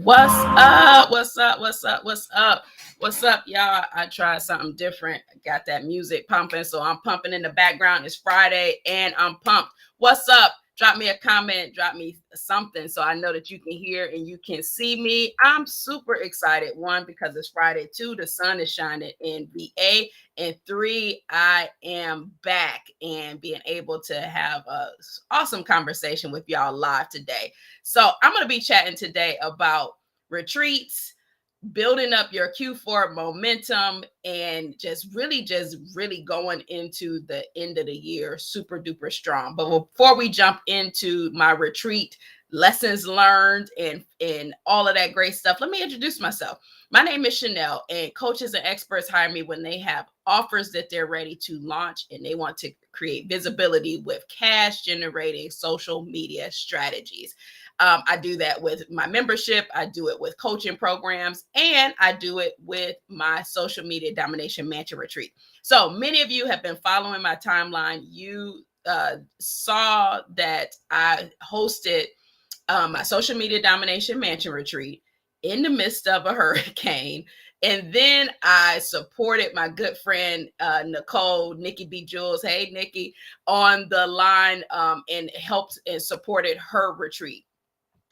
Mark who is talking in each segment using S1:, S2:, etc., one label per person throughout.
S1: What's up? What's up? What's up? What's up? What's up, y'all? I tried something different. I got that music pumping, so I'm pumping in the background. It's Friday and I'm pumped. What's up? Drop me a comment, drop me something so I know that you can hear and you can see me. I'm super excited. One, because it's Friday. Two, the sun is shining in VA. And three, I am back and being able to have a awesome conversation with y'all live today. So I'm going to be chatting today about retreats, building up your Q4 momentum, and just really going into the end of the year super duper strong. But before we jump into my retreat lessons learned and all of that great stuff, let me introduce myself. My name is Chanel, and coaches and experts hire me when they have offers that they're ready to launch and they want to create visibility with cash generating social media strategies. I do that with my membership. I do it with coaching programs, and I do it with my social media domination mansion retreat. So many of you have been following my timeline. You saw that I hosted my social media domination mansion retreat in the midst of a hurricane. And then I supported my good friend, Nicole, Nikki B. Jules. Hey, Nikki, on the line, and helped and supported her retreat,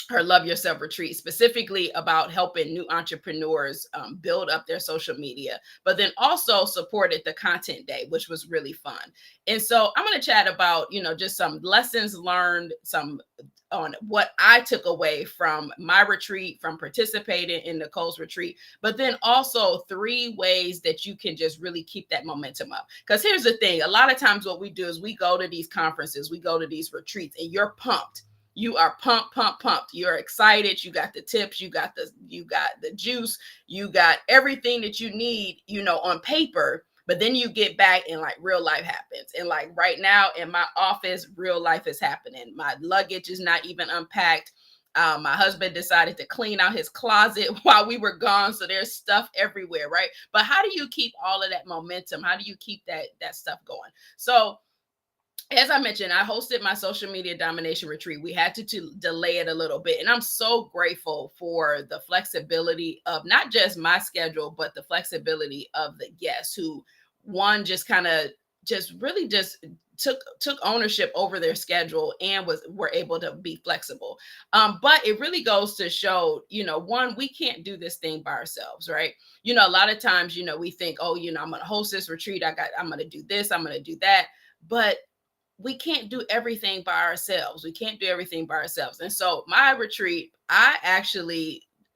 S1: her Love Yourself retreat, specifically about helping new entrepreneurs build up their social media, but then also supported the content day, which was really fun. And so I'm going to chat about, just some lessons learned, some on what I took away from my retreat, from participating in Nicole's retreat, but then also 3 ways that you can just really keep that momentum up. Because here's the thing, a lot of times what we do is we go to these conferences, we go to these retreats, and you're pumped. You are pumped. You're excited. You got the tips. You got the juice. You got everything that you need, on paper. But then you get back and like real life happens. And like right now in my office, real life is happening. My luggage is not even unpacked. My husband decided to clean out his closet while we were gone. So there's stuff everywhere, right? But how do you keep all of that momentum? How do you keep that stuff going? So as I mentioned, I hosted my social media domination retreat. We had to delay it a little bit. And I'm so grateful for the flexibility of not just my schedule, but the flexibility of the guests who, one, just kind of just really just took ownership over their schedule and were able to be flexible. But it really goes to show, one, we can't do this thing by ourselves, right? A lot of times, we think, oh, I'm going to host this retreat. I'm going to do this. I'm going to do that. But we can't do everything by ourselves. And so my retreat,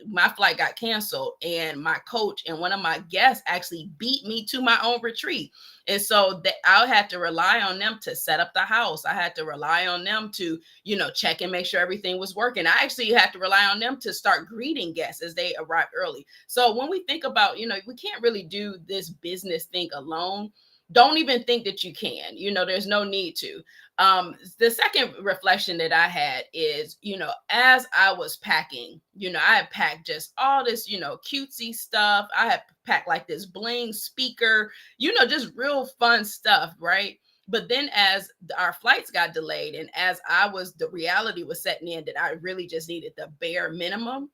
S1: my flight got canceled, and my coach and one of my guests actually beat me to my own retreat. And so I had to rely on them to set up the house. I had to rely on them to, check and make sure everything was working. I actually had to rely on them to start greeting guests as they arrived early. So when we think about, we can't really do this business thing alone. Don't even think that you can, there's no need to. The second reflection that I had is, as I was packing, I had packed just all this, cutesy stuff. I had packed like this bling speaker, just real fun stuff, right? But then as our flights got delayed and as the reality was setting in that I really just needed the bare minimum,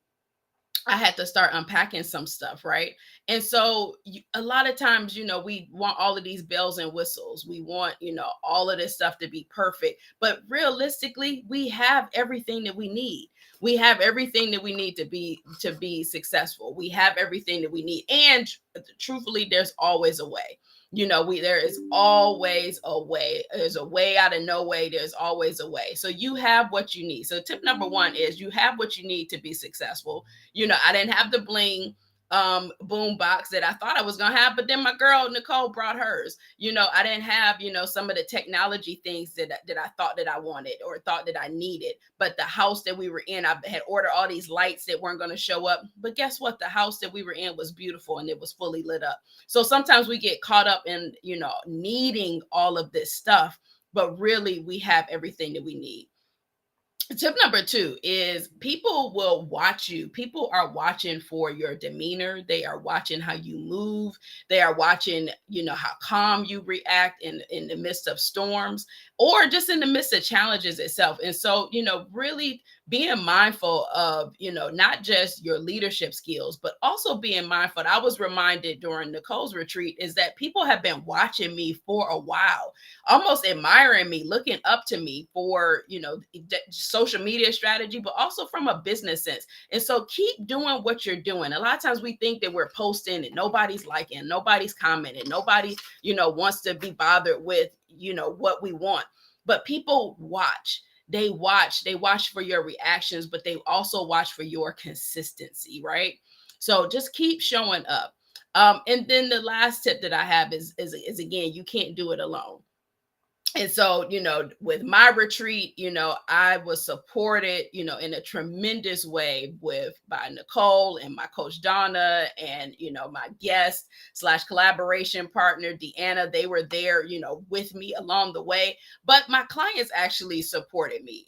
S1: I had to start unpacking some stuff, right? And so a lot of times, we want all of these bells and whistles. We want, all of this stuff to be perfect. But realistically, we have everything that we need. We have everything that we need to be successful. We have everything that we need. And truthfully, there's always a way. There is always a way. There's a way out of no way. There's always a way. So you have what you need. So tip number 1 is you have what you need to be successful. I didn't have the bling boom box that I thought I was gonna have, but then my girl Nicole brought hers. I didn't have some of the technology things that I thought that I wanted or thought that I needed. But the house that we were in, I had ordered all these lights that weren't going to show up. But guess what? The house that we were in was beautiful and it was fully lit up. So sometimes we get caught up in needing all of this stuff, but really we have everything that we need. Tip number two is people will watch you. People are watching for your demeanor. They are watching how you move. They are watching, how calm you react in the midst of storms or just in the midst of challenges itself. And so, really being mindful of, not just your leadership skills, but also being mindful. I was reminded during Nicole's retreat is that people have been watching me for a while, almost admiring me, looking up to me for, social media strategy, but also from a business sense. And so keep doing what you're doing. A lot of times we think that we're posting and nobody's liking, nobody's commenting, nobody, wants to be bothered with, what we want. But people watch. They watch for your reactions, but they also watch for your consistency, right? So just keep showing up. And then the last tip that I have is again, you can't do it alone. And so, with my retreat, I was supported, in a tremendous way by Nicole and my coach Donna and, my guest slash collaboration partner, Deanna. They were there, with me along the way. But my clients actually supported me,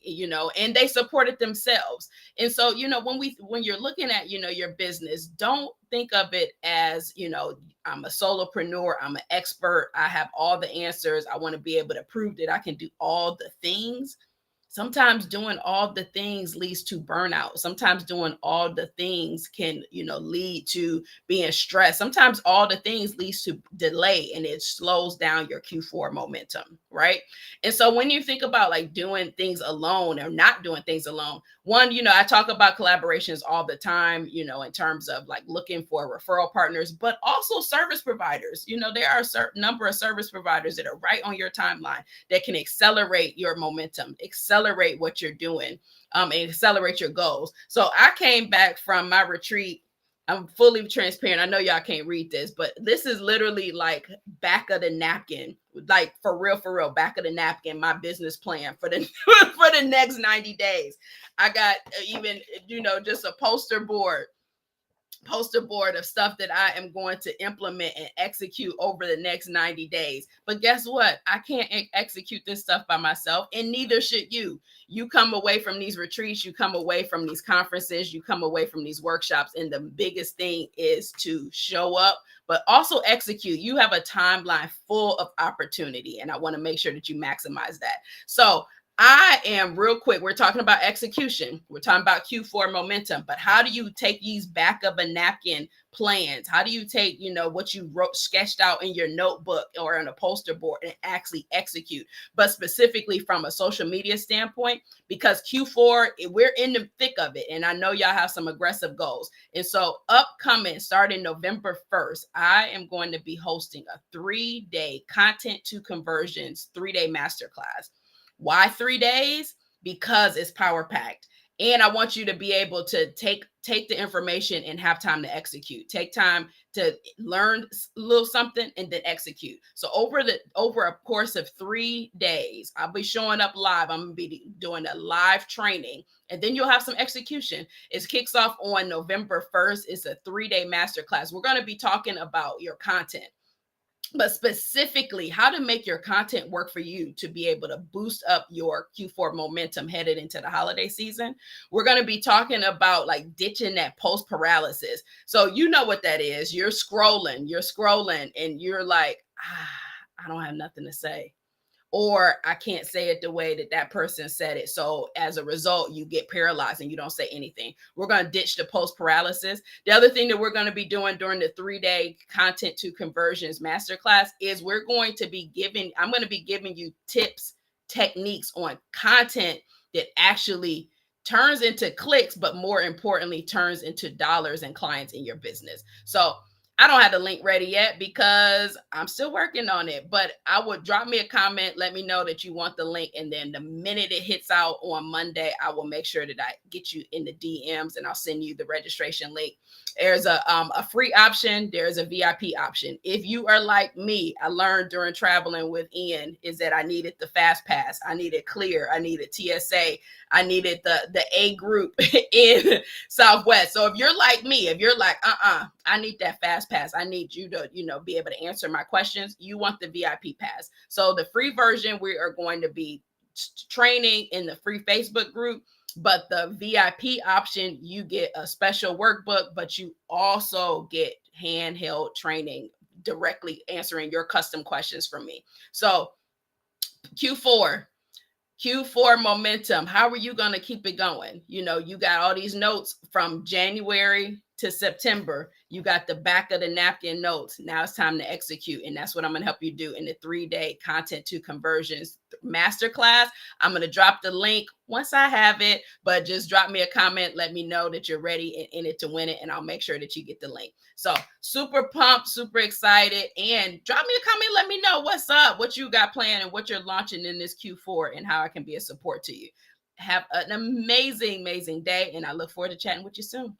S1: and they supported themselves. And so, when you're looking at, your business, don't think of it as, I'm a solopreneur, I'm an expert, I have all the answers, I want to be able to prove that I can do all the things. Sometimes doing all the things leads to burnout. Sometimes doing all the things can, lead to being stressed. Sometimes all the things leads to delay and it slows down your Q4 momentum, right? And so when you think about like doing things alone or not doing things alone, one, I talk about collaborations all the time, in terms of like looking for referral partners, but also service providers. There are a certain number of service providers that are right on your timeline that can accelerate your momentum, accelerate what you're doing, and accelerate your goals. So I came back from my retreat. I'm fully transparent. I know y'all can't read this, but this is literally like back of the napkin, like for real, back of the napkin, my business plan for the for the next 90 days. I got even, just a poster board of stuff that I am going to implement and execute over the next 90 days. But guess what? I can't execute this stuff by myself, and neither should you. You come away from these retreats, you come away from these conferences, you come away from these workshops, and the biggest thing is to show up, but also execute. You have a timeline full of opportunity, and I want to make sure that you maximize that. So I am real quick. We're talking about execution. We're talking about Q4 momentum, but how do you take these back of a napkin plans? How do you take, what you sketched out in your notebook or on a poster board and actually execute? But specifically from a social media standpoint, because Q4, we're in the thick of it. And I know y'all have some aggressive goals. And so upcoming, starting November 1st, I am going to be hosting a 3-day content to conversions, 3-day masterclass. Why 3 days? Because it's power packed. And I want you to be able to take the information and have time to execute. Take time to learn a little something and then execute. So over a course of 3 days, I'll be showing up live. I'm gonna be doing a live training, and then you'll have some execution. It kicks off on November 1st. It's a 3-day masterclass. We're going to be talking about your content, but specifically how to make your content work for you to be able to boost up your Q4 momentum headed into the holiday season. We're going to be talking about like ditching that post paralysis. So you know what that is. You're scrolling and you're like, I don't have nothing to say, or I can't say it the way that person said it. So as a result, you get paralyzed and you don't say anything. We're going to ditch the post paralysis. The other thing that we're going to be doing during the 3-day content to conversions masterclass is I'm going to be giving you tips, techniques on content that actually turns into clicks, but more importantly, turns into dollars and clients in your business. So I don't have the link ready yet because I'm still working on it, but I would drop me a comment. Let me know that you want the link. And then the minute it hits out on Monday, I will make sure that I get you in the DMs and I'll send you the registration link. There's a free option. There's a VIP option. If you are like me, I learned during traveling with Ian is that I needed the fast pass. I needed clear. I needed TSA. I needed the A group in Southwest. So if you're like me, if you're like, I need that fast pass. I need you to, be able to answer my questions. You want the VIP pass. So the free version, we are going to be training in the free Facebook group. But the VIP option, you get a special workbook, but you also get handheld training directly answering your custom questions from me. So Q4, Q4 momentum. How are you going to keep it going? You know, you got all these notes from January to September. You got the back of the napkin notes. Now it's time to execute. And that's what I'm going to help you do in the 3-day content to conversions masterclass. I'm going to drop the link once I have it, but just drop me a comment. Let me know that you're ready and in it to win it. And I'll make sure that you get the link. So super pumped, super excited, and drop me a comment. Let me know what's up, what you got planned and what you're launching in this Q4 and how I can be a support to you. Have an amazing, amazing day. And I look forward to chatting with you soon.